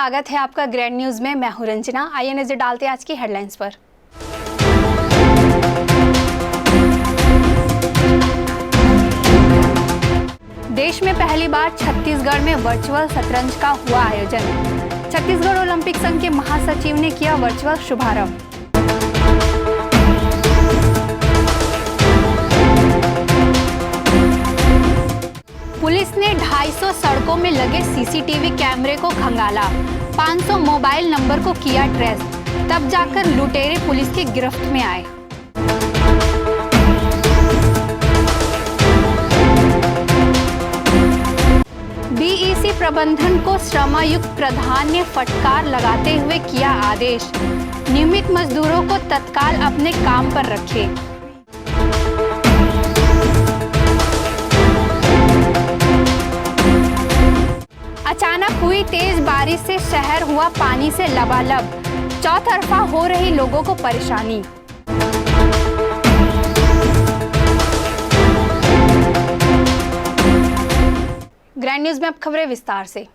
स्वागत है आपका ग्रैंड न्यूज में। मैं हूं रंजना। आइए नजर डालते हैं आज की हेडलाइंस पर। देश में पहली बार छत्तीसगढ़ में वर्चुअल शतरंज का हुआ आयोजन। छत्तीसगढ़ ओलंपिक संघ के महासचिव ने किया वर्चुअल शुभारंभ। पुलिस ने 250 सड़कों में लगे सीसीटीवी कैमरे को खंगाला। 500 मोबाइल नंबर को किया ट्रेस, तब जाकर लुटेरे पुलिस की गिरफ्त में आए। बीईसी प्रबंधन को श्रमायुक्त प्रधान ने फटकार लगाते हुए किया आदेश, नियमित मजदूरों को तत्काल अपने काम पर रखे। अचानक हुई तेज बारिश से शहर हुआ पानी से लबालब, चौतरफा हो रही लोगों को परेशानी। ग्रैंड न्यूज में अब खबरें विस्तार से।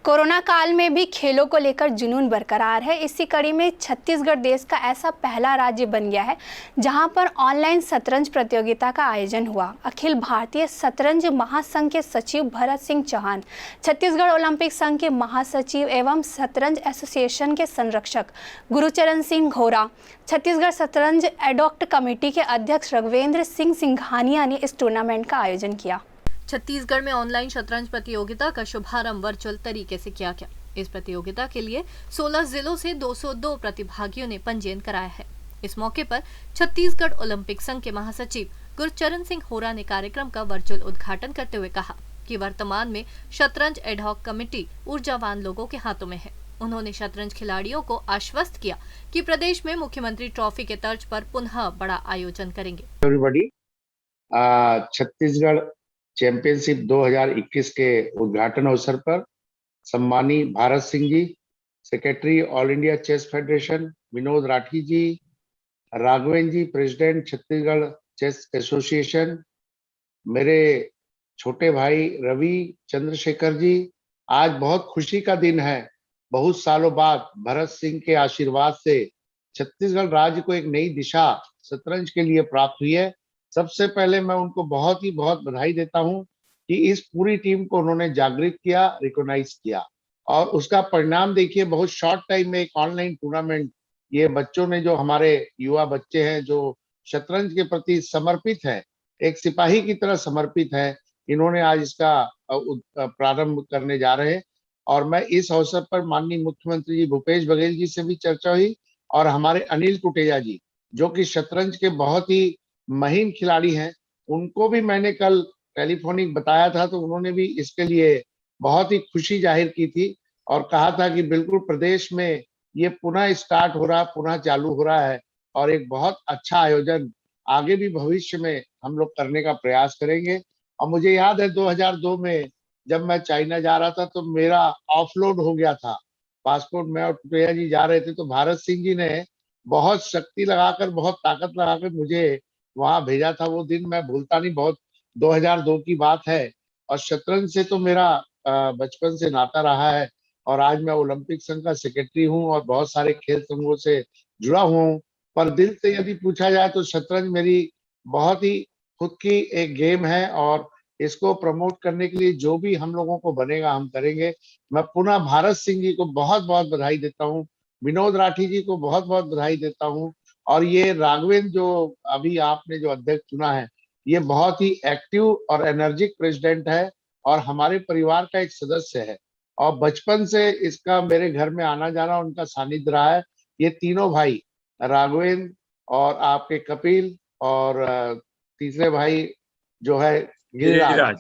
कोरोना काल में भी खेलों को लेकर जुनून बरकरार है। इसी कड़ी में छत्तीसगढ़ देश का ऐसा पहला राज्य बन गया है जहां पर ऑनलाइन शतरंज प्रतियोगिता का आयोजन हुआ। अखिल भारतीय शतरंज महासंघ के सचिव भरत सिंह चौहान, छत्तीसगढ़ ओलंपिक संघ के महासचिव एवं शतरंज एसोसिएशन के संरक्षक गुरुचरण सिंह घोरा, छत्तीसगढ़ शतरंज एडॉक्ट कमेटी के अध्यक्ष राघवेंद्र सिंह सिंघानिया ने इस टूर्नामेंट का आयोजन किया। छत्तीसगढ़ में ऑनलाइन शतरंज प्रतियोगिता का शुभारंभ वर्चुअल तरीके से किया गया। इस प्रतियोगिता के लिए 16 जिलों से 202 प्रतिभागियों ने पंजीयन कराया है। इस मौके पर छत्तीसगढ़ ओलंपिक संघ के महासचिव गुरचरण सिंह होरा ने कार्यक्रम का वर्चुअल उद्घाटन करते हुए कहा कि वर्तमान में शतरंज एडहॉक कमेटी ऊर्जावान लोगों के हाथों में है। उन्होंने शतरंज खिलाड़ियों को आश्वस्त किया कि प्रदेश में मुख्यमंत्री ट्रॉफी के तर्ज पर पुनः बड़ा आयोजन करेंगे। छत्तीसगढ़ चैंपियनशिप 2021 के उद्घाटन अवसर पर सम्मानी Bharat Singh ji, secretary all India chess federation Vinod Rathi ji, Raghavendra ji, president Chhattisgarh chess association, मेरे छोटे भाई रवि चंद्रशेखर जी, आज बहुत खुशी का दिन है। बहुत सालों बाद भरत सिंह के आशीर्वाद से छत्तीसगढ़ राज्य को एक नई दिशा शतरंज के लिए प्राप्त हुई है। सबसे पहले मैं उनको बहुत बधाई देता हूं कि इस पूरी टीम को उन्होंने जागृत किया, रिकॉग्नाइज किया और उसका परिणाम देखिए। बहुत शॉर्ट टाइम में एक ऑनलाइन टूर्नामेंट, ये बच्चों ने, जो हमारे युवा बच्चे हैं जो शतरंज के प्रति समर्पित है, एक सिपाही की तरह समर्पित है, इन्होंने आज इसका प्रारंभ करने जा रहे हैं। और मैं इस अवसर पर माननीय मुख्यमंत्री जी भूपेश बघेल जी से भी चर्चा हुई और हमारे अनिल कुटेजा जी, जो कि शतरंज के बहुत ही महीन खिलाड़ी हैं, उनको भी मैंने कल टेलीफोनिक बताया था, तो उन्होंने भी इसके लिए बहुत ही खुशी जाहिर की थी और कहा था कि बिल्कुल प्रदेश में ये पुनः स्टार्ट हो रहा, पुनः चालू हो रहा है और एक बहुत अच्छा आयोजन आगे भी भविष्य में हम लोग करने का प्रयास करेंगे। और मुझे याद है 2002 में जब मैं चाइना जा रहा था तो मेरा ऑफलोड हो गया था पासपोर्ट, मैं और कुटेजा जी जा रहे थे, तो भारत सिंह जी ने बहुत शक्ति लगाकर, बहुत ताकत लगाकर मुझे वहां भेजा था। वो दिन मैं भूलता नहीं, बहुत 2002 की बात है। और शतरंज से तो मेरा बचपन से नाता रहा है और आज मैं ओलंपिक संघ का सेक्रेटरी हूं और बहुत सारे खेल संघों से जुड़ा हुआ हूं। पर दिल से यदि पूछा जाए तो शतरंज मेरी बहुत ही खुद की एक गेम है और इसको प्रमोट करने के लिए जो भी हम लोगों को बनेगा हम करेंगे। मैं पुनः भारत सिंह जी को बहुत बधाई देता हूँ, विनोद राठी जी को बहुत बधाई देता हूँ और ये राघवेंद्र जो अभी आपने जो अध्यक्ष चुना है, ये बहुत ही एक्टिव और एनर्जिक प्रेसिडेंट है और हमारे परिवार का एक सदस्य है और बचपन से इसका मेरे घर में आना जाना उनका सानिध्य रहा है। ये तीनों भाई राघवेंद्र और आपके कपिल और तीसरे भाई जो है गिरिराज,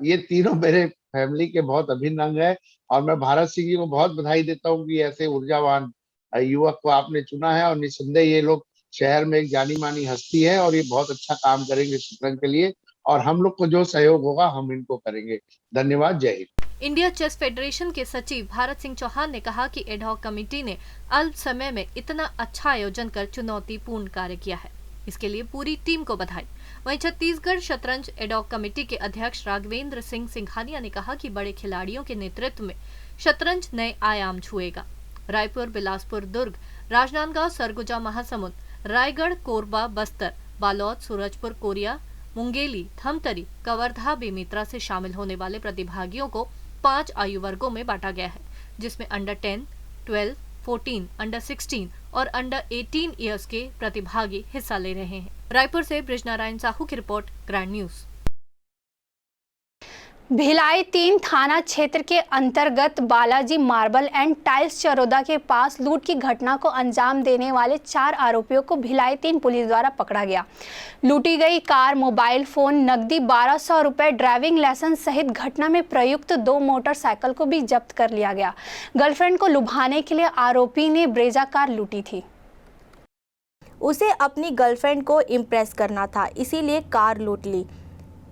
ये तीनों मेरे फैमिली के बहुत अभिन्न अंग है और मैं भारत सिंह जी को बहुत बधाई देता हूँ कि ऐसे ऊर्जावान युवक को आपने चुना है और निस्संदेह ये लोग शहर में एक जानी मानी हस्ती है और ये बहुत अच्छा काम करेंगे शतरंज के लिए और हम लोग को जो सहयोग होगा हम इनको करेंगे। धन्यवाद, जय हिंद। इंडिया चेस फेडरेशन के सचिव भारत सिंह चौहान ने कहा कि एडहॉक कमेटी ने अल्प समय में इतना अच्छा आयोजन कर चुनौतीपूर्ण कार्य किया है, इसके लिए पूरी टीम को बधाई। वहीं छत्तीसगढ़ शतरंज एडॉक कमेटी के अध्यक्ष राघवेंद्र सिंह सिंघानिया ने कहा कि बड़े खिलाड़ियों के नेतृत्व में शतरंज नए आयाम छुएगा। रायपुर, बिलासपुर, दुर्ग, राजनांदगांव, सरगुजा, महासमुंद, रायगढ़, कोरबा, बस्तर, बालोद, सूरजपुर, कोरिया, मुंगेली, धमतरी, कवर्धा, बेमेतरा से शामिल होने वाले प्रतिभागियों को 5 आयु वर्गों में बांटा गया है, जिसमें अंडर 10, 12, 14, अंडर 16 और अंडर 18 इयर्स के प्रतिभागी हिस्सा ले रहे हैं। रायपुर से बृजनारायण साहू की रिपोर्ट, ग्रैंड न्यूज। भिलाई 3 थाना क्षेत्र के अंतर्गत Balaji marble and tiles Charoda के पास लूट की घटना को अंजाम देने वाले 4 आरोपियों को भिलाई 3 पुलिस द्वारा पकड़ा गया। लूटी गई कार, मोबाइल फोन, नकदी 1200 रुपए, ड्राइविंग लाइसेंस सहित घटना में प्रयुक्त 2 मोटरसाइकिल को भी जब्त कर लिया गया। गर्लफ्रेंड को लुभाने के लिए आरोपी ने ब्रेजा कार लूटी थी। उसे अपनी गर्लफ्रेंड को इम्प्रेस करना था, इसीलिए कार लूट ली।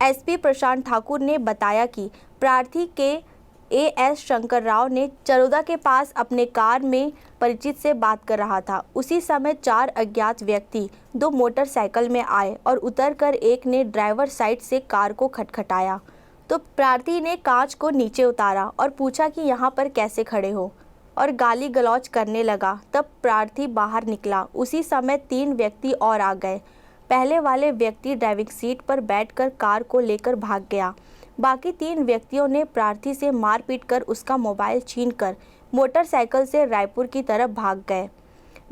एसपी प्रशांत ठाकुर ने बताया कि प्रार्थी के एएस शंकर राव ने चरोदा के पास अपने कार में परिचित से बात कर रहा था। उसी समय 4 अज्ञात व्यक्ति 2 मोटरसाइकिल में आए और उतरकर एक ने ड्राइवर साइड से कार को खटखटाया तो प्रार्थी ने कांच को नीचे उतारा और पूछा कि यहाँ पर कैसे खड़े हो, और गाली गलौज करने लगा। तब प्रार्थी बाहर निकला। उसी समय 3 व्यक्ति और आ गए। पहले वाले व्यक्ति ड्राइविंग सीट पर बैठकर कार को लेकर भाग गया। बाकी 3 व्यक्तियों ने प्रार्थी से मारपीट कर उसका मोबाइल छीनकर मोटरसाइकिल से रायपुर की तरफ भाग गए।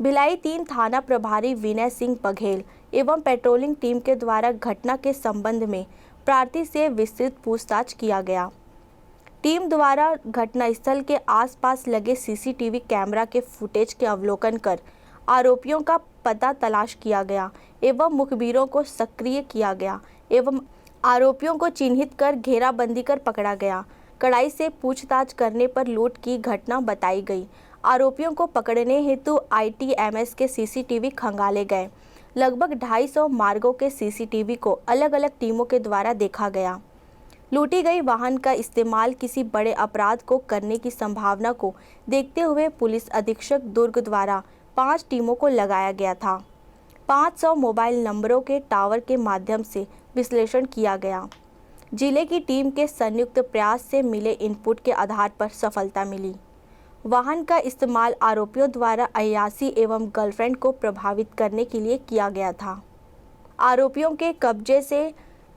भिलाई 3 थाना प्रभारी विनय सिंह बघेल एवं पेट्रोलिंग टीम के द्वारा घटना के संबंध में प्रार्थी से विस्तृत पूछताछ किया गया। टीम द्वारा घटनास्थल के आसपास लगे सीसीटीवी कैमरा के फुटेज के अवलोकन कर आरोपियों का पता तलाश किया गया एवं मुखबिरों को सक्रिय किया गया एवं आरोपियों को चिन्हित कर घेराबंदी कर पकड़ा गया। कड़ाई से पूछताछ करने पर लूट की घटना बताई गई। आरोपियों को पकड़ने हेतु आईटीएमएस के सीसीटीवी खंगाले गए। लगभग 250 मार्गों के सीसीटीवी को अलग अलग टीमों के द्वारा देखा गया। लूटी गई वाहन का इस्तेमाल किसी बड़े अपराध को करने की संभावना को देखते हुए पुलिस अधीक्षक दुर्ग द्वारा 5 टीमों को लगाया गया था। 500 मोबाइल नंबरों के टावर के माध्यम से विश्लेषण किया गया। जिले की टीम के संयुक्त प्रयास से मिले इनपुट के आधार पर सफलता मिली। वाहन का इस्तेमाल आरोपियों द्वारा अय्यासी एवं गर्लफ्रेंड को प्रभावित करने के लिए किया गया था। आरोपियों के कब्जे से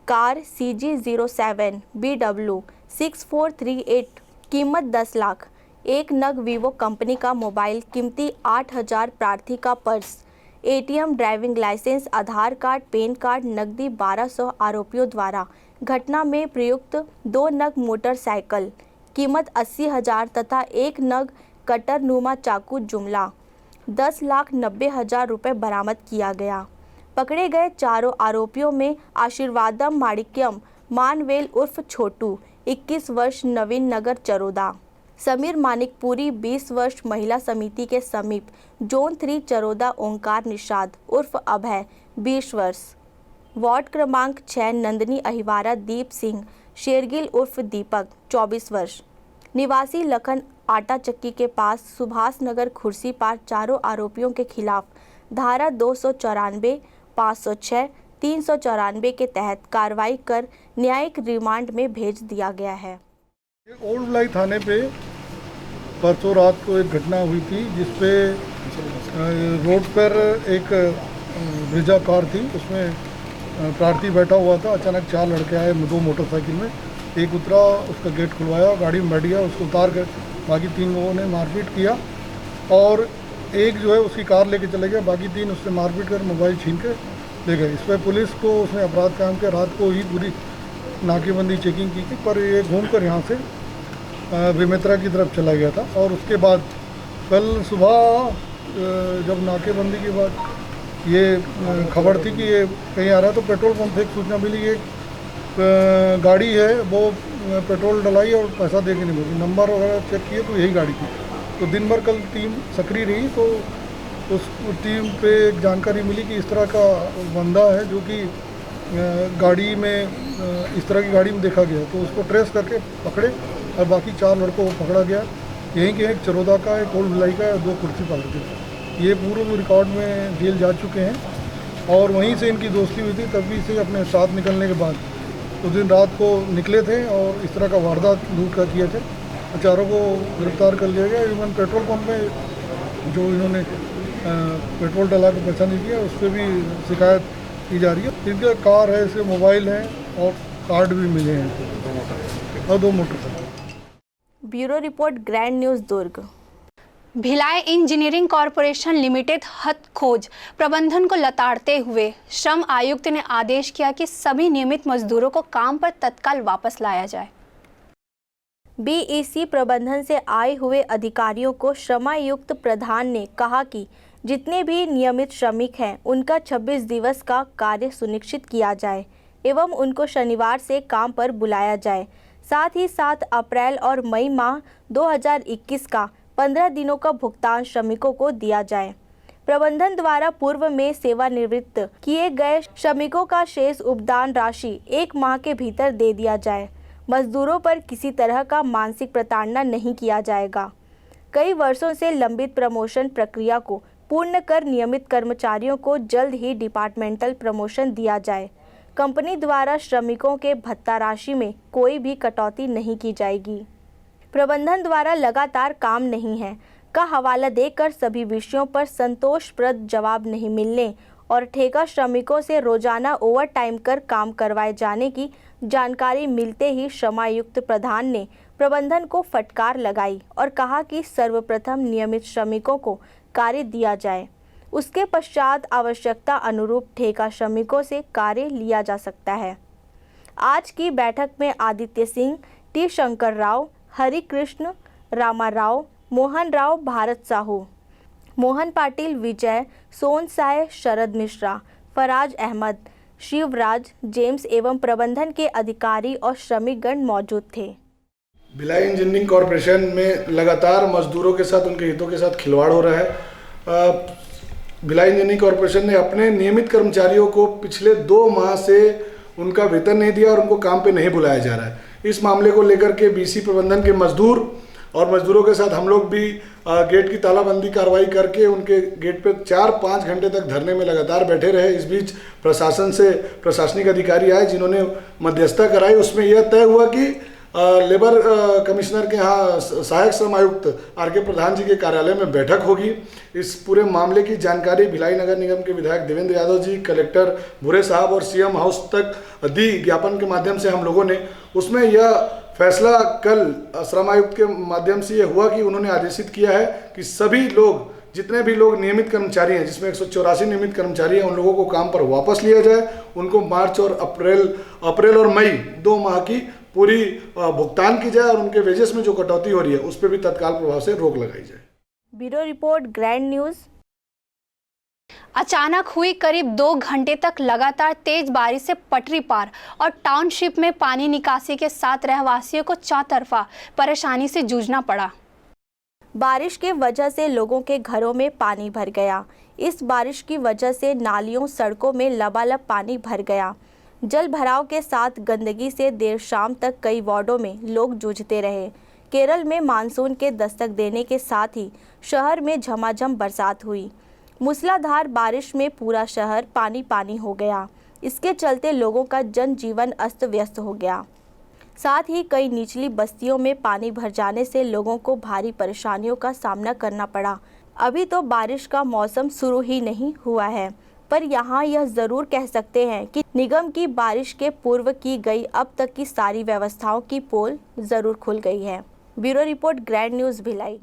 कार CG07 BW 6438 कीमत 10 लाख, 1 नग वीवो कंपनी का मोबाइल, कीमती 8000, प्रार्थी का पर्स, ATM, ड्राइविंग लाइसेंस, आधार कार्ड, पैन कार्ड, नकदी 1200 आरोपियों द्वारा घटना में प्रयुक्त 2 नग मोटरसाइकिल कीमत 80,000 तथा 1 नग कटर नुमा चाकू जुमला 10,90,000 रुपये बरामद किया गया। पकड़े गए चारों आरोपियों में आशीर्वादम माणिक्यम मानवेल उर्फ छोटू 21 वर्ष, नवीन नगर चरोदा, समीर मानिकपुरी 20 वर्ष, महिला समिति के समीप, जोन 3 चरोदा, ओंकार निषाद उर्फ अभय 20 वर्ष, वार्ड क्रमांक 6 नंदनी अहिवारा, दीप सिंह शेरगिल उर्फ दीपक 24 वर्ष, निवासी लखन आटा चक्की के पास, सुभाष नगर खुर्सीपार। चारों आरोपियों के खिलाफ धारा 294, 506, 394 के तहत कार्रवाई कर न्यायिक रिमांड में भेज दिया गया है। ओल्ड भिलाई थाने पे परसों रात को एक घटना हुई थी जिसपे रोड पर एक ब्रेजा कार थी, उसमें प्रार्थी बैठा हुआ था। अचानक 4 लड़के आए 2 मोटरसाइकिल में, एक उतरा, उसका गेट खुलवाया, गाड़ी में बैठ गया, उसको उतार कर बाकी 3 लोगों ने मारपीट किया और एक जो है उसकी कार लेके चले गए। बाकी 3 उससे मारपीट कर मोबाइल छीन के ले गए। इस पर पुलिस को उसने अपराध कायम किया। रात को ही पूरी नाकेबंदी चेकिंग की थी, पर ये घूमकर यहाँ से बेमेतरा की तरफ चला गया था। और उसके बाद कल सुबह जब नाकेबंदी के बाद ये खबर थी कि ये कहीं आ रहा है, तो पेट्रोल पंप से एक सूचना मिली कि एक गाड़ी है वो पेट्रोल डलाई और पैसा दे के नहीं मिली। नंबर वगैरह चेक किए तो यही गाड़ी थी। तो दिन भर कल टीम सक्रिय रही, तो उस टीम पे एक जानकारी मिली कि इस तरह का बंदा है जो कि गाड़ी में इस तरह की गाड़ी में देखा गया। तो उसको ट्रेस करके पकड़े और बाकी 4 लड़कों को पकड़ा गया। यहीं के एक चरोदा का, एक ओल्ड भिलाई का, 2 खुर्सीपार के। ये पूर्व रिकॉर्ड में जेल जा चुके हैं और वहीं से इनकी दोस्ती हुई थी। तभी से अपने साथ निकलने के बाद उस दिन रात को निकले थे और इस तरह का वारदात लूट कर किए थे। चारों को गिरफ्तार कर लिया गया। इवन पेट्रोल पंप में जो इन्होंने पेट्रोल डला के पैसा नहीं दिया उस पर भी शिकायत की जा रही है। इनके कार है, इसके मोबाइल हैं और कार्ड भी मिले हैं और 2 motorcycle. Bureau report, grand news Durg. Bhilai engineering corporation limited हथखोज प्रबंधन को लताड़ते हुए श्रम आयुक्त ने आदेश किया कि सभी नियमित मजदूरों को काम पर तत्काल वापस लाया जाए। बीईसी प्रबंधन से आए हुए अधिकारियों को श्रमायुक्त प्रधान ने कहा कि जितने भी नियमित श्रमिक हैं उनका 26 दिवस का कार्य सुनिश्चित किया जाए एवं उनको शनिवार से काम पर बुलाया जाए। साथ ही 7 अप्रैल और मई माह 2021 का 15 दिनों का भुगतान श्रमिकों को दिया जाए। प्रबंधन द्वारा पूर्व में सेवानिवृत्त किए गए श्रमिकों का शेष उपदान राशि 1 माह के भीतर दे दिया जाए। मजदूरों पर किसी तरह का मानसिक प्रताड़ना नहीं किया जाएगा। कई वर्षों से लंबित प्रमोशन प्रक्रिया को पूर्ण कर नियमित कर्मचारियों को जल्द ही डिपार्टमेंटल प्रमोशन दिया जाए। कंपनी द्वारा श्रमिकों के भत्ता राशि में कोई भी कटौती नहीं की जाएगी। प्रबंधन द्वारा लगातार काम नहीं है का हवाला देकर सभी विषयों पर संतोषप्रद जवाब नहीं मिलने और ठेका श्रमिकों से रोजाना ओवर टाइम कर काम करवाए जाने की जानकारी मिलते ही श्रमायुक्त प्रधान ने प्रबंधन को फटकार लगाई और कहा कि सर्वप्रथम नियमित श्रमिकों को कार्य दिया जाए, उसके पश्चात आवश्यकता अनुरूप ठेका श्रमिकों से कार्य लिया जा सकता है। आज की बैठक में आदित्य सिंह, टी शंकर राव, हरि कृष्ण रामा राव, मोहन राव, भारत साहू, मोहन पाटिल, विजय, सोन साय, शरद मिश्रा, फराज अहमद, शिवराज, जेम्स एवं प्रबंधन के अधिकारी और श्रमिकगण मौजूद थे। भिलाई इंजीनियरिंग कॉरपोरेशन में लगातार मजदूरों के साथ, उनके हितों के साथ खिलवाड़ हो रहा है। भिलाई इंजीनियरिंग कॉरपोरेशन ने अपने नियमित कर्मचारियों को पिछले 2 माह से उनका वेतन नहीं दिया और उनको काम पे नहीं बुलाया जा रहा है। इस मामले को लेकर के बीसी प्रबंधन के मजदूर और मजदूरों के साथ हम लोग भी गेट की तालाबंदी कार्रवाई करके उनके गेट पे 4-5 घंटे तक धरने में लगातार बैठे रहे। इस बीच प्रशासन से प्रशासनिक अधिकारी आए जिन्होंने मध्यस्थता कराई। उसमें यह तय हुआ कि लेबर कमिश्नर के यहाँ सहायक श्रम आयुक्त आर.के. प्रधान जी के कार्यालय में बैठक होगी। इस पूरे मामले की जानकारी भिलाई नगर निगम के विधायक देवेंद्र यादव जी, कलेक्टर भूरे साहब और सीएम हाउस तक दी ज्ञापन के माध्यम से हम लोगों ने। उसमें यह फैसला कल श्रम आयुक्त के माध्यम से यह हुआ कि उन्होंने आदेशित किया है कि सभी लोग, जितने भी लोग नियमित कर्मचारी हैं, जिसमें 184 नियमित कर्मचारी हैं, उन लोगों को काम पर वापस लिया जाए। उनको मार्च और अप्रैल और मई 2 माह की पूरी भुगतान की जाए और उनके वेजेस में जो कटौती हो रही है उस पर भी तत्काल प्रभाव से रोक लगाई जाए। Bureau report, grand news. अचानक हुई करीब 2 घंटे तक लगातार तेज बारिश से पटरी पार और टाउनशिप में पानी निकासी के साथ रहवासियों को चौतरफा परेशानी से जूझना पड़ा। बारिश के वजह से लोगों के घरों में पानी भर गया। इस बारिश की वजह से नालियों, सड़कों में लबालब पानी भर गया। जल भराव के साथ गंदगी से देर शाम तक कई वार्डों में लोग जूझते रहे। केरल में मानसून के दस्तक देने के साथ ही शहर में झमाझम बरसात हुई। मूसलाधार बारिश में पूरा शहर पानी पानी हो गया। इसके चलते लोगों का जनजीवन अस्त व्यस्त हो गया। साथ ही कई निचली बस्तियों में पानी भर जाने से लोगों को भारी परेशानियों का सामना करना पड़ा। अभी तो बारिश का मौसम शुरू ही नहीं हुआ है, पर यहाँ यह ज़रूर कह सकते हैं कि निगम की बारिश के पूर्व की गई अब तक की सारी व्यवस्थाओं की पोल ज़रूर खुल गई है। Bureau report, grand news Bhilai.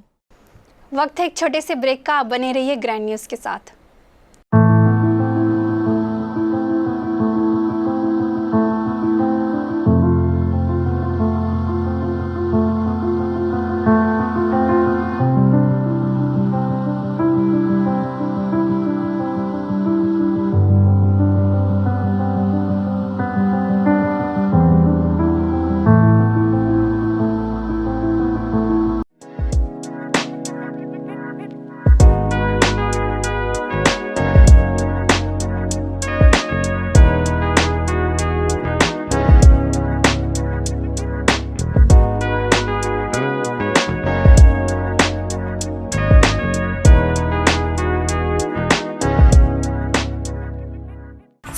वक्त है एक छोटे से ब्रेक का, बने रहिए ग्रैंड न्यूज़ के साथ।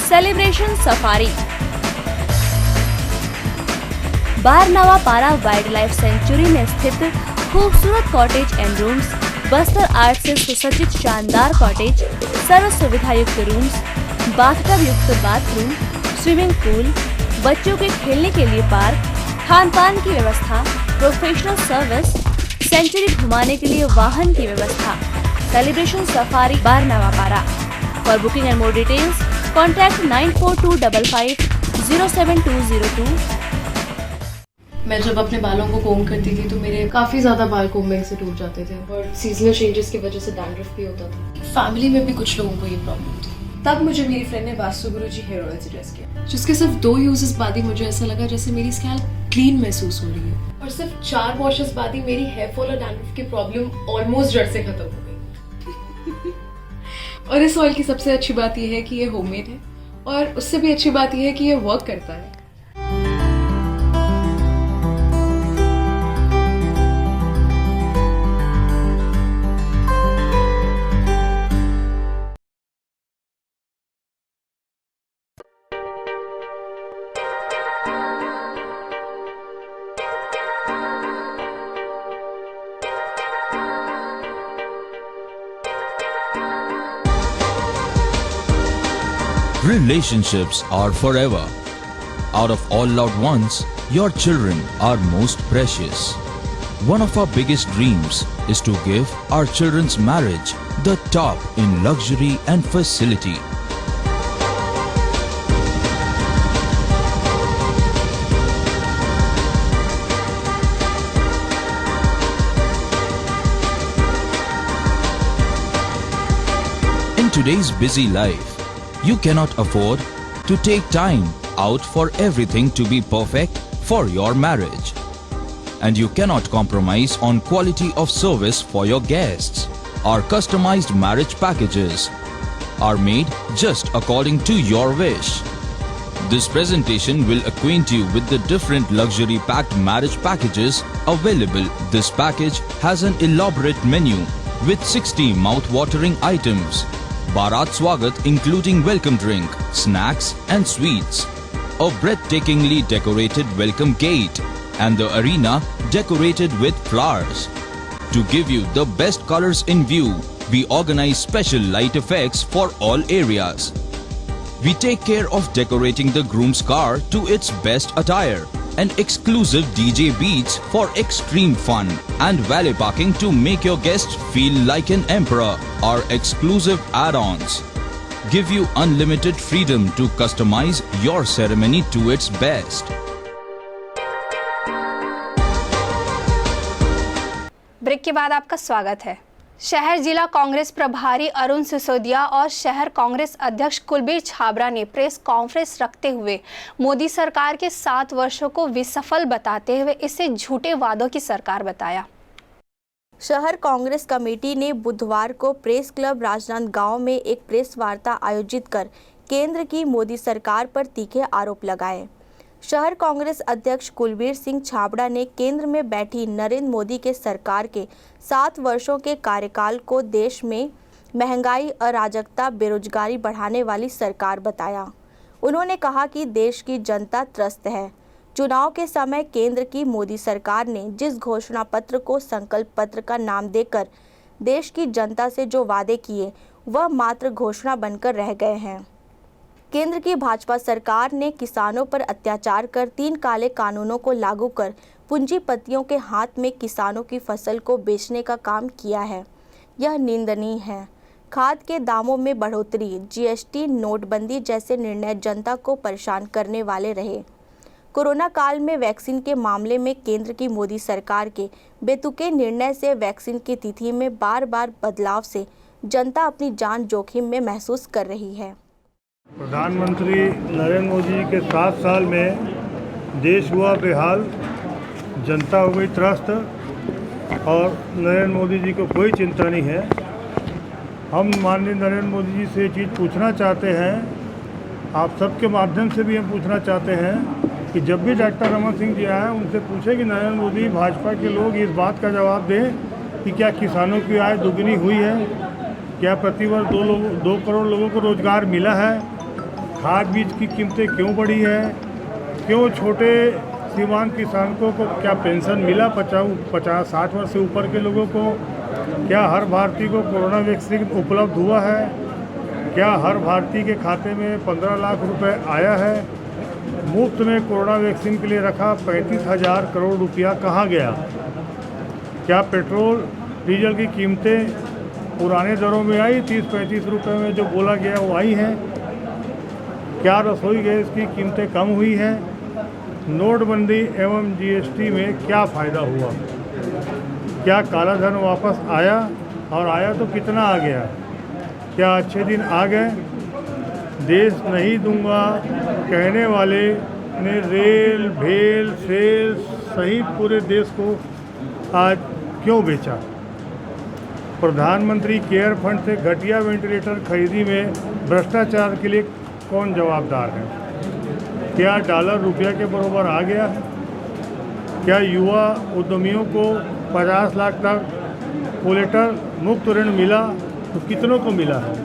Celebration safari Barnawapara wild life sanctuary में स्थित खूबसूरत cottage and rooms, Bastar art से सुसज्जित शानदार कॉटेज, सर्व सुविधा युक्त रूम्स, बाथटब युक्त बाथरूम, स्विमिंग पूल, बच्चों के खेलने के लिए पार्क, खान पान की व्यवस्था, प्रोफेशनल सर्विस, सेंचुरी घुमाने के लिए वाहन की व्यवस्था, celebration safari Barnawapara. For booking and more details contact 942255070202। मैं जब अपने बालों को कोम करती थी तो मेरे काफ़ी ज़्यादा बाल कोम्बिंग से टूट जाते थे और सीजनल चेंजेस की वजह से डैंड्रफ भी होता था। फैमिली में भी कुछ लोगों को ये प्रॉब्लम थी। तब मुझे मेरी फ्रेंड ने वास्तु गुरुजी हेयर ऑयल सजेस्ट किया, जिसके सिर्फ 2 यूजेस बाद ही मुझे ऐसा लगा जैसे मेरी स्कैल्प क्लीन महसूस हो रही है और सिर्फ 4 वॉशेस बाद ही मेरी हेयर फॉल और डैंड्रफ की प्रॉब्लम ऑलमोस्ट जड़ से खत्म हो गई। और इस ऑयल की सबसे अच्छी बात यह है कि ये होममेड है और उससे भी अच्छी बात यह है कि ये वर्क करता है। Relationships are forever. Out of all loved ones, your children are most precious. One of our biggest dreams is to give our children's marriage the top in luxury and facility. In today's busy life, you cannot afford to take time out for everything to be perfect for your marriage. And you cannot compromise on quality of service for your guests. Our customized marriage packages are made just according to your wish. This presentation will acquaint you with the different luxury packed marriage packages available. This package has an elaborate menu with 60 mouth-watering items. Bharat Swagat including welcome drink, snacks and sweets, a breathtakingly decorated welcome gate and the arena decorated with flowers. To give you the best colors in view, we organize special light effects for all areas. We take care of decorating the groom's car to its best attire and exclusive DJ beats for extreme fun and valet parking to make your guests feel like an emperor. Our exclusive add-ons give you unlimited freedom to customize your ceremony to its best. Break के बाद आपका स्वागत है। शहर जिला कांग्रेस प्रभारी अरुण सिसोदिया और शहर कांग्रेस अध्यक्ष कुलबीर छाबड़ा ने प्रेस कॉन्फ्रेंस रखते हुए मोदी सरकार के 7 वर्षों को विसफल बताते हुए इसे झूठे वादों की सरकार बताया। शहर कांग्रेस कमेटी ने बुधवार को प्रेस क्लब राजनांदगांव में एक प्रेस वार्ता आयोजित कर केंद्र की मोदी सरकार पर तीखे आरोप लगाए। शहर कांग्रेस अध्यक्ष कुलबीर सिंह छाबड़ा ने केंद्र में बैठी नरेंद्र मोदी के सरकार के 7 वर्षों के कार्यकाल को देश में महंगाई, अराजकता, बेरोजगारी बढ़ाने वाली सरकार बताया। उन्होंने कहा कि देश की जनता त्रस्त है। चुनाव के समय केंद्र की मोदी सरकार ने जिस घोषणा पत्र को संकल्प पत्र का नाम देकर देश की जनता से जो वादे किए वह मात्र घोषणा बनकर रह गए हैं। केंद्र की भाजपा सरकार ने किसानों पर अत्याचार कर 3 काले कानूनों को लागू कर पूंजीपतियों के हाथ में किसानों की फसल को बेचने का काम किया है। यह निंदनीय है। खाद के दामों में बढ़ोतरी, जीएसटी, नोटबंदी जैसे निर्णय जनता को परेशान करने वाले रहे। कोरोना काल में वैक्सीन के मामले में केंद्र की मोदी सरकार के बेतुके निर्णय से वैक्सीन की तिथि में बार-बार बदलाव से जनता अपनी जान जोखिम में महसूस कर रही है। प्रधानमंत्री नरेंद्र मोदी जी के 7 साल में देश हुआ बेहाल, जनता हो गई त्रस्त और नरेंद्र मोदी जी को कोई चिंता नहीं है। हम माननीय नरेंद्र मोदी जी से ये चीज़ पूछना चाहते हैं, आप सबके माध्यम से भी हम पूछना चाहते हैं कि जब भी डॉक्टर रमन सिंह जी आए उनसे पूछे कि नरेंद्र मोदी भाजपा के लोग इस बात का जवाब दें कि क्या किसानों की आय दुगनी हुई है, क्या प्रतिवर्ष 2 करोड़ लोगों को रोजगार मिला है, खाद बीज की कीमतें क्यों बढ़ी है, क्यों छोटे सीमांत किसानों को क्या पेंशन मिला 50-60 वर्ष से ऊपर के लोगों को? क्या हर भारतीय को कोरोना वैक्सीन उपलब्ध हुआ है? क्या हर भारतीय के खाते में 15 लाख रुपए आया है? मुफ्त में कोरोना वैक्सीन के लिए रखा 35,000 करोड़ रुपया कहाँ गया? क्या पेट्रोल डीजल की कीमतें पुराने दरों में आई 30-35 रुपये में जो बोला गया वो आई हैं? क्या रसोई गैस की कीमतें कम हुई हैं? नोटबंदी एवं जीएसटी में क्या फ़ायदा हुआ? क्या काला धन वापस आया और आया तो कितना आ गया? क्या अच्छे दिन आ गए? देश नहीं दूंगा कहने वाले ने रेल भेल सेल सहित पूरे देश को आज क्यों बेचा? प्रधानमंत्री केयर फंड से घटिया वेंटिलेटर खरीदी में भ्रष्टाचार के लिए कौन जवाबदार है? क्या डॉलर रुपया के बराबर आ गया है? क्या युवा उद्यमियों को 50 लाख तक कोलेटर मुक्त ऋण मिला तो कितनों को मिला है?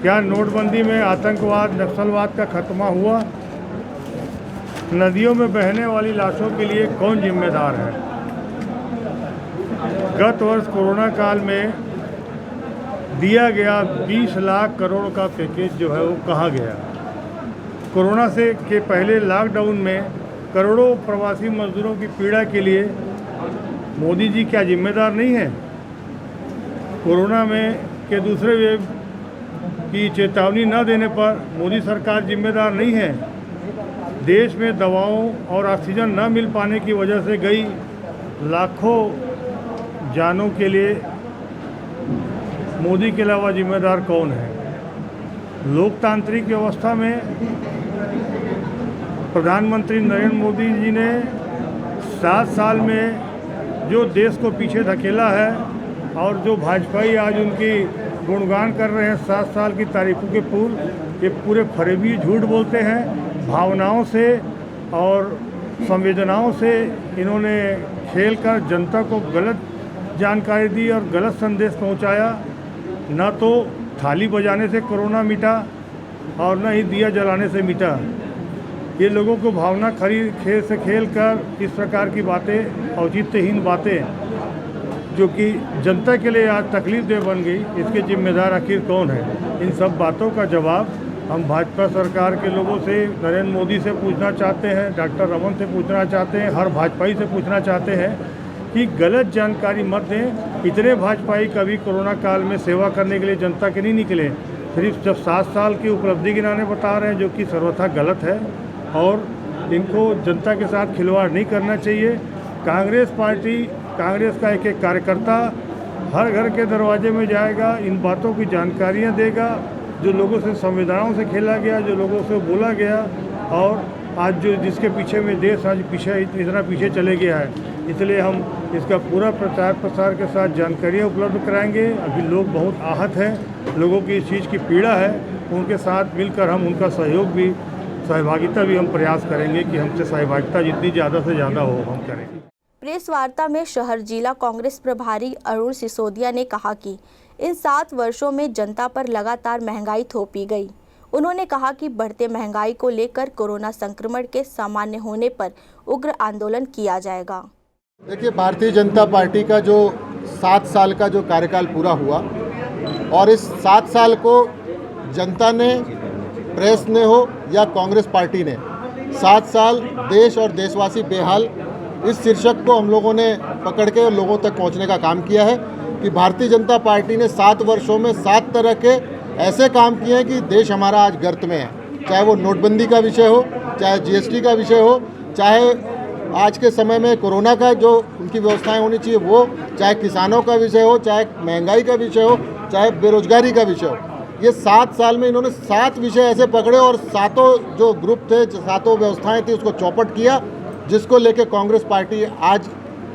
क्या नोटबंदी में आतंकवाद नक्सलवाद का खात्मा हुआ? नदियों में बहने वाली लाशों के लिए कौन जिम्मेदार है? गत वर्ष कोरोना काल में दिया गया 20 लाख करोड़ का पैकेज जो है वो कहाँ गया? कोरोना से के पहले लॉकडाउन में करोड़ों प्रवासी मजदूरों की पीड़ा के लिए मोदी जी क्या जिम्मेदार नहीं है? कोरोना में के दूसरे वेव की चेतावनी न देने पर मोदी सरकार जिम्मेदार नहीं है? देश में दवाओं और ऑक्सीजन न मिल पाने की वजह से गई लाखों जानों के लिए मोदी के अलावा जिम्मेदार कौन है? लोकतांत्रिक व्यवस्था में प्रधानमंत्री नरेंद्र मोदी जी ने 7 साल में जो देश को पीछे धकेला है और जो भाजपाई आज उनकी गुणगान कर रहे हैं 7 साल की तारीफों के पूर्व, ये पूरे फरेबी झूठ बोलते हैं। भावनाओं से और संवेदनाओं से इन्होंने खेलकर जनता को गलत जानकारी दी और गलत संदेश पहुंचाया। न तो थाली बजाने से कोरोना मिटा और न ही दिया जलाने से मिटा। ये लोगों को भावना खेल से खेल कर इस प्रकार की बातें, औचित्यहीन बातें जो कि जनता के लिए आज तकलीफ दे बन गई, इसके जिम्मेदार आखिर कौन है? इन सब बातों का जवाब हम भाजपा सरकार के लोगों से, नरेंद्र मोदी से पूछना चाहते हैं, डॉक्टर रमन से पूछना चाहते हैं, हर भाजपाई से पूछना चाहते हैं कि गलत जानकारी मत दें। इतने भाजपाई कभी कोरोना काल में सेवा करने के लिए जनता के नहीं निकले, सिर्फ जब 7 साल की उपलब्धि गिनाने बता रहे हैं, जो कि सर्वथा गलत है और इनको जनता के साथ खिलवाड़ नहीं करना चाहिए। कांग्रेस पार्टी, कांग्रेस का एक एक कार्यकर्ता हर घर के दरवाजे में जाएगा, इन बातों की जानकारियाँ देगा जो लोगों से संवेदनाओं से खेला गया, जो लोगों से बोला गया और आज जो जिसके पीछे में देश आज पीछे इतना पीछे चले गया है। इसलिए हम इसका पूरा प्रचार प्रसार के साथ जानकारियाँ उपलब्ध कराएंगे। अभी लोग बहुत आहत हैं, लोगों की इस चीज़ की पीड़ा है, उनके साथ मिलकर हम उनका सहयोग भी, सहभागिता भी हम प्रयास करेंगे कि हमसे सहभागिता जितनी ज़्यादा से ज़्यादा हो हम करेंगे। प्रेस वार्ता में शहर जिला कांग्रेस प्रभारी अरुण सिसोदिया ने कहा कि इन 7 वर्षों में जनता पर लगातार महंगाई थोपी गई। उन्होंने कहा कि बढ़ते महंगाई को लेकर कोरोना संक्रमण के सामान्य होने पर उग्र आंदोलन किया जाएगा। देखिए, भारतीय जनता पार्टी का जो 7 साल का जो कार्यकाल पूरा हुआ और इस 7 साल को जनता ने, प्रेस ने हो या कांग्रेस पार्टी ने, 7 साल देश और देशवासी बेहाल, इस शीर्षक को हम लोगों ने पकड़ के लोगों तक पहुंचने का काम किया है कि भारतीय जनता पार्टी ने 7 वर्षों में 7 तरह के ऐसे काम किए हैं कि देश हमारा आज गर्त में है। चाहे वो नोटबंदी का विषय हो, चाहे जीएसटी का विषय हो, चाहे आज के समय में कोरोना का जो उनकी व्यवस्थाएं होनी चाहिए वो, चाहे किसानों का विषय हो, चाहे महंगाई का विषय हो, चाहे बेरोजगारी का विषय हो। ये 7 साल में इन्होंने 7 विषय ऐसे पकड़े और 7 जो ग्रुप थे, 7 व्यवस्थाएं थी, उसको चौपट किया, जिसको लेके कांग्रेस पार्टी आज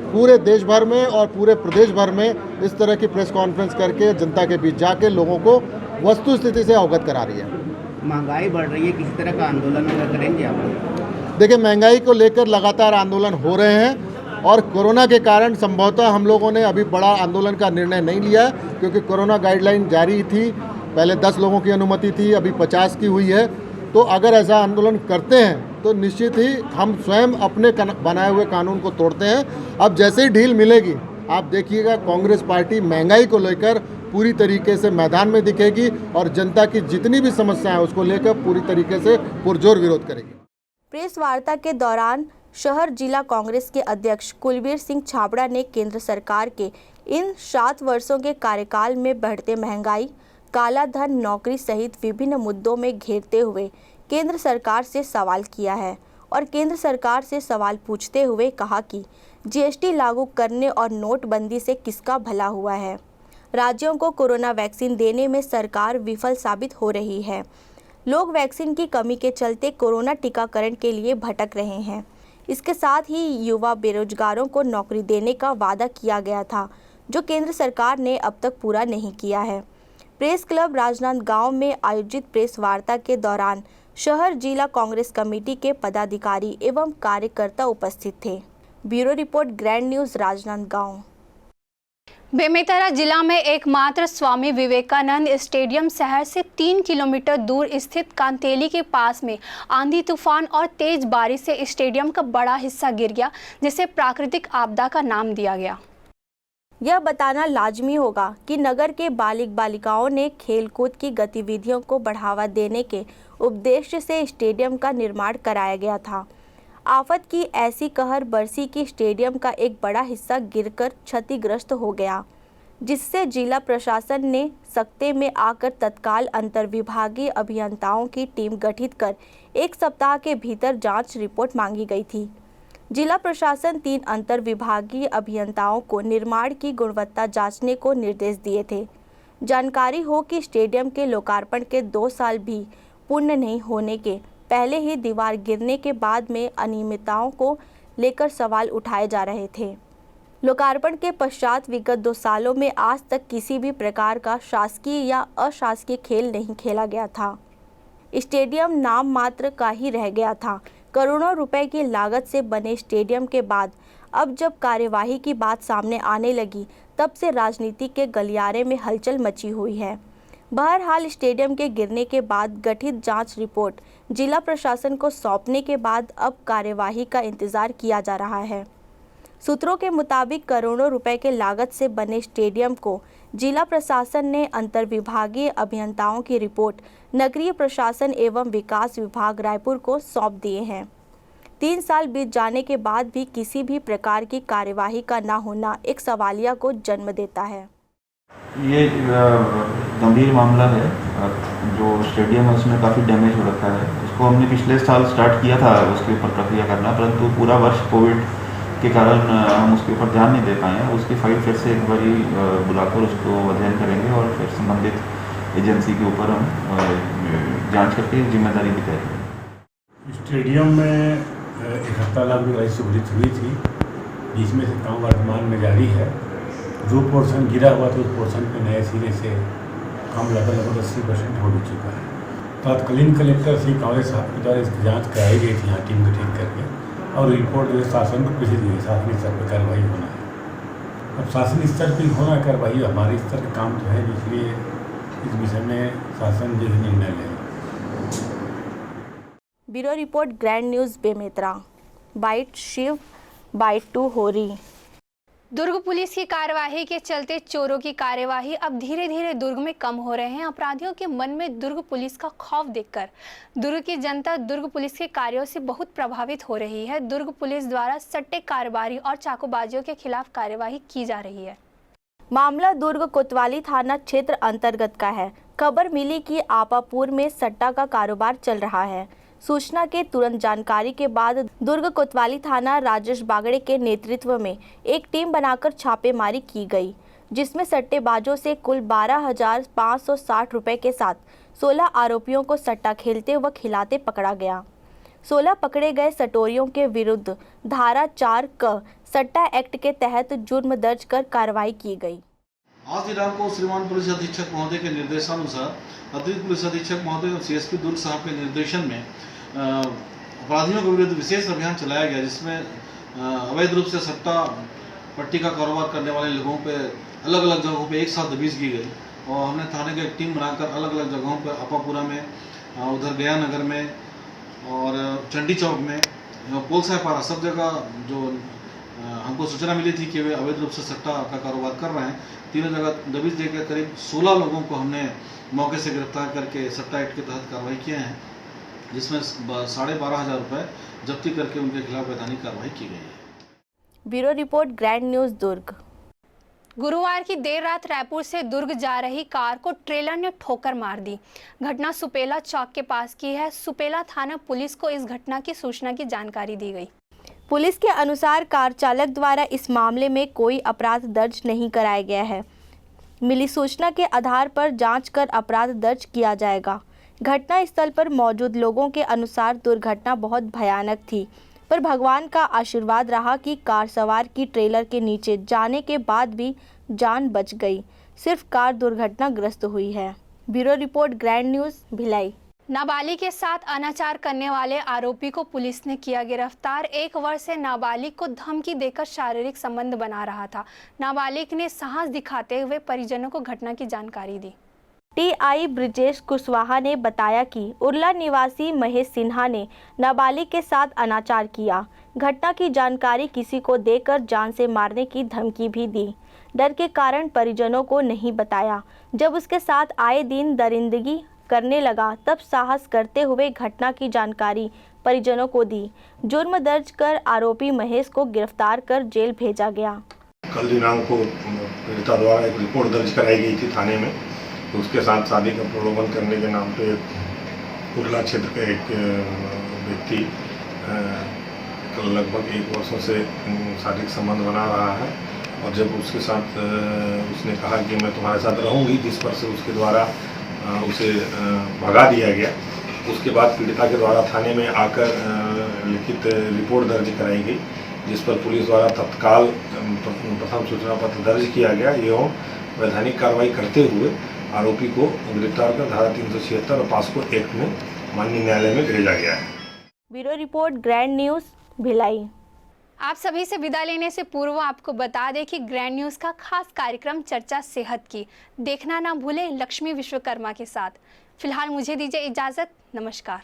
पूरे देश भर में और पूरे प्रदेश भर में इस तरह की प्रेस कॉन्फ्रेंस करके जनता के बीच जाके लोगों को वस्तु स्थिति से अवगत करा रही है। महंगाई बढ़ रही है, किसी तरह का आंदोलन अगर करेंगे आप? देखिए, महंगाई को लेकर लगातार आंदोलन हो रहे हैं और कोरोना के कारण संभवतः हम लोगों ने अभी बड़ा आंदोलन का निर्णय नहीं लिया है, क्योंकि कोरोना गाइडलाइन जारी थी। पहले 10 लोगों की अनुमति थी, अभी 50 की हुई है। तो अगर ऐसा आंदोलन करते हैं तो निश्चित ही हम स्वयं अपने बनाए हुए कानून को तोड़ते हैं। अब जैसे ही ढील मिलेगी, आप देखिएगा कांग्रेस पार्टी महंगाई को लेकर पूरी तरीके से मैदान में दिखेगी और जनता की जितनी भी समस्याएं हैं उसको लेकर पूरी तरीके से पुरजोर विरोध करेगी। प्रेस वार्ता के दौरान शहर जिला कांग्रेस के अध्यक्ष कुलबीर सिंह छाबड़ा ने केंद्र सरकार के इन 7 वर्षों के कार्यकाल में बढ़ते महंगाई, काला धन, नौकरी सहित विभिन्न मुद्दों में घेरते हुए केंद्र सरकार से सवाल किया है और केंद्र सरकार से सवाल पूछते हुए कहा कि जीएसटी लागू करने और नोटबंदी से किसका भला हुआ है। राज्यों को कोरोना वैक्सीन देने में सरकार विफल साबित हो रही है। लोग वैक्सीन की कमी के चलते कोरोना टीकाकरण के लिए भटक रहे हैं। इसके साथ ही युवा बेरोजगारों को नौकरी देने का वादा किया गया था, जो केंद्र सरकार ने अब तक पूरा नहीं किया है। प्रेस क्लब राजनांदगांव में आयोजित प्रेस वार्ता के दौरान शहर जिला कांग्रेस कमेटी के पदाधिकारी एवं कार्यकर्ता उपस्थित थे। Bureau report, grand news, Rajnandgaon. Bemetara जिला में एकमात्र स्वामी विवेकानंद स्टेडियम शहर से 3 किलोमीटर दूर स्थित कांतेली के पास में आंधी तूफान और तेज बारिश से स्टेडियम का बड़ा हिस्सा गिर गया, जिसे प्राकृतिक आपदा का नाम दिया गया। यह बताना लाजमी होगा कि नगर के बालिक बालिकाओं ने खेलकूद की गतिविधियों को बढ़ावा देने के उद्देश्य से स्टेडियम का निर्माण कराया गया था। आफत की ऐसी कहर बरसी कि स्टेडियम का एक बड़ा हिस्सा गिरकर क्षतिग्रस्त हो गया, जिससे जिला प्रशासन ने सख्ते में आकर तत्काल अंतर्विभागीय अभियंताओं की टीम गठित कर 1 सप्ताह के भीतर जांच रिपोर्ट मांगी गई थी। जिला प्रशासन 3 अंतर्विभागीय अभियंताओं को निर्माण की गुणवत्ता जांचने को निर्देश दिए थे। जानकारी हो कि स्टेडियम के लोकार्पण के 2 साल भी पूर्ण नहीं होने के पहले ही दीवार गिरने के बाद में अनियमितताओं को लेकर सवाल उठाए जा रहे थे। लोकार्पण के पश्चात विगत 2 सालों में आज तक किसी भी प्रकार का शासकीय या अशासकीय खेल नहीं खेला गया था। स्टेडियम नाम मात्र का ही रह गया था। करोड़ों रुपए की लागत से बने स्टेडियम के बाद अब जब कार्यवाही की बात सामने आने लगी, तब से राजनीति के गलियारे में हलचल मची हुई है। बहरहाल स्टेडियम के गिरने के बाद गठित जांच रिपोर्ट जिला प्रशासन को सौंपने के बाद अब कार्यवाही का इंतजार किया जा रहा है। सूत्रों के मुताबिक करोड़ों रुपए के लागत से बने स्टेडियम को जिला प्रशासन ने अंतर्विभागीय अभियंताओं की रिपोर्ट नगरीय प्रशासन एवं विकास विभाग रायपुर को सौंप दिए हैं। 3 साल बीत जाने के बाद भी किसी भी प्रकार की कार्यवाही का न होना एक सवालिया को जन्म देता है। ये गंभीर मामला है। जो स्टेडियम है उसमें काफ़ी डैमेज हो रखा है। उसको हमने पिछले साल स्टार्ट किया था उसके ऊपर प्रक्रिया करना, परंतु पूरा वर्ष कोविड के कारण हम उसके ऊपर ध्यान नहीं दे पाए हैं। उसकी फाइल फिर से एक बार बुलाकर उसको अध्ययन करेंगे और फिर संबंधित एजेंसी के ऊपर हम जांच करके जिम्मेदारी भी करेंगे। स्टेडियम में 71 लाख की राशि स्वीकृत हुई थी, जिसमें से काम वर्तमान में जारी है। जो पोर्शन गिरा हुआ था उस पोर्शन पे नए सिरे से काम लगभग 80% हो भी चुका है। तत्कालीन कलेक्टर श्री कांग्रेस साहब के द्वारा इसकी जाँच कराई गई थी यहाँ टीम गठित करके, और रिपोर्ट जो है शासन को प्रेषित हुई। शासनिक स्तर पर कार्रवाई होना है। अब शासनिक स्तर पर होना कार्रवाई हमारे स्तर का काम तो है, इसलिए इस विषय में शासन जो है निर्णय लेगा। Bureau report, grand news, Bemetara. Byte Shiv, byte 2 होरी। दुर्ग पुलिस की कार्यवाही के चलते चोरों की कार्यवाही अब धीरे धीरे दुर्ग में कम हो रहे हैं। अपराधियों के मन में दुर्ग पुलिस का खौफ देखकर दुर्ग की जनता दुर्ग पुलिस के कार्यों से बहुत प्रभावित हो रही है। दुर्ग पुलिस द्वारा सट्टे कारोबारी और चाकूबाजियों के खिलाफ कार्यवाही की जा रही है। मामला दुर्ग कोतवाली थाना क्षेत्र अंतर्गत का है। खबर मिली कि आपापुर में सट्टा का कारोबार चल रहा है। सूचना के तुरंत जानकारी के बाद दुर्ग कोतवाली थाना राजेश बागड़े के नेतृत्व में एक टीम बनाकर छापेमारी की गई, जिसमें सट्टेबाजों से कुल 12,560 रुपए के साथ 16 आरोपियों को सट्टा खेलते व खिलाते पकड़ा गया। 16 पकड़े गए सटोरियों के विरुद्ध धारा 4 क सट्टा एक्ट के तहत जुर्म दर्ज कर कार्रवाई की गई। आज दिनांक को श्रीमान पुलिस अधीक्षक महोदय के निर्देशानुसार अतिरिक्त पुलिस अधीक्षक महोदय और सीएसपी दुर्ग साहब के निर्देशन में अपराधियों के विरुद्ध विशेष अभियान चलाया गया, जिसमें अवैध रूप से सट्टा पट्टी का कारोबार करने वाले लोगों पे अलग अलग जगहों पे एक साथ दबिश की गई। और हमने थाने की एक टीम बनाकर अलग अलग जगहों पर, अपापुरा में, उधर गया नगर में, और चंडी चौक में, पोलसापारा, सब जगह जो हमको सूचना मिली थी कि वे अवैध रूप से सट्टा का कारोबार कर रहे हैं, तीनों जगह दबिश देकर करीब 16 लोगों को हमने मौके से गिरफ्तार करके सट्टा एक्ट के तहत कार्रवाई किए हैं, जिसमें 12,500 रुपये जब्ती करके उनके खिलाफ वैधानिक कार्रवाई की गई है। ब्यूरो रिपोर्ट, ग्रैंड न्यूज़ दुर्ग। गुरुवार की देर रात रायपुर से दुर्ग जा रही कार को ट्रेलर ने ठोकर मार दी। घटना सुपेला चौक के पास की है। सुपेला थाना पुलिस को इस घटना की सूचना की जानकारी दी गई। पुलिस के अनुसार कार चालक द्वारा इस मामले में कोई अपराध दर्ज नहीं कराया गया है। मिली सूचना के आधार पर जांच कर अपराध दर्ज किया जाएगा। घटना स्थल पर मौजूद लोगों के अनुसार दुर्घटना बहुत भयानक थी, पर भगवान का आशीर्वाद रहा कि कार सवार की ट्रेलर के नीचे जाने के बाद भी जान बच गई। सिर्फ कार दुर्घटनाग्रस्त हुई है। Bureau report, grand news, Bhilai. नाबालिग के साथ अनाचार करने वाले आरोपी को पुलिस ने किया गिरफ्तार। 1 वर्ष से नाबालिग को धमकी देकर शारीरिक संबंध बना रहा था। नाबालिग ने साहस दिखाते हुए परिजनों को घटना की जानकारी दी। टीआई ब्रिजेश कुशवाहा ने बताया कि उरला निवासी महेश सिन्हा ने नाबालिग के साथ अनाचार किया। घटना की जानकारी किसी को देकर जान से मारने की धमकी भी दी। डर के कारण परिजनों को नहीं बताया। जब उसके साथ आए दिन दरिंदगी करने लगा, तब साहस करते हुए घटना की जानकारी परिजनों को दी। जुर्म दर्ज कर आरोपी महेश को गिरफ्तार कर जेल भेजा गया। कल दिनांक को पीड़िता द्वारा एक रिपोर्ट दर्ज कराई गई थी थाने में, तो उसके साथ शादी का प्रलोभन करने के नाम पे उरला क्षेत्र का एक व्यक्ति लगभग 1 वर्षों से शारीरिक संबंध बना रहा है, और जब उसके साथ उसने कहा कि मैं तुम्हारे साथ रहूंगी, जिस पर से उसके द्वारा उसे भगा दिया गया। उसके बाद पीड़िता के द्वारा थाने में आकर लिखित रिपोर्ट दर्ज कराई गई, जिस पर पुलिस द्वारा तत्काल प्रथम सूचना पत्र दर्ज किया गया एवं वैधानिक कार्रवाई करते हुए आरोपी को गिरफ्तार कर धारा 376 और पास्को एक्ट में माननीय न्यायालय में भेजा गया है। Bureau report, grand news, Bhilai. आप सभी से विदा लेने से पूर्व आपको बता दें कि ग्रैंड न्यूज़ का खास कार्यक्रम चर्चा सेहत की देखना ना भूलें लक्ष्मी विश्वकर्मा के साथ। फिलहाल मुझे दीजिए इजाज़त। नमस्कार।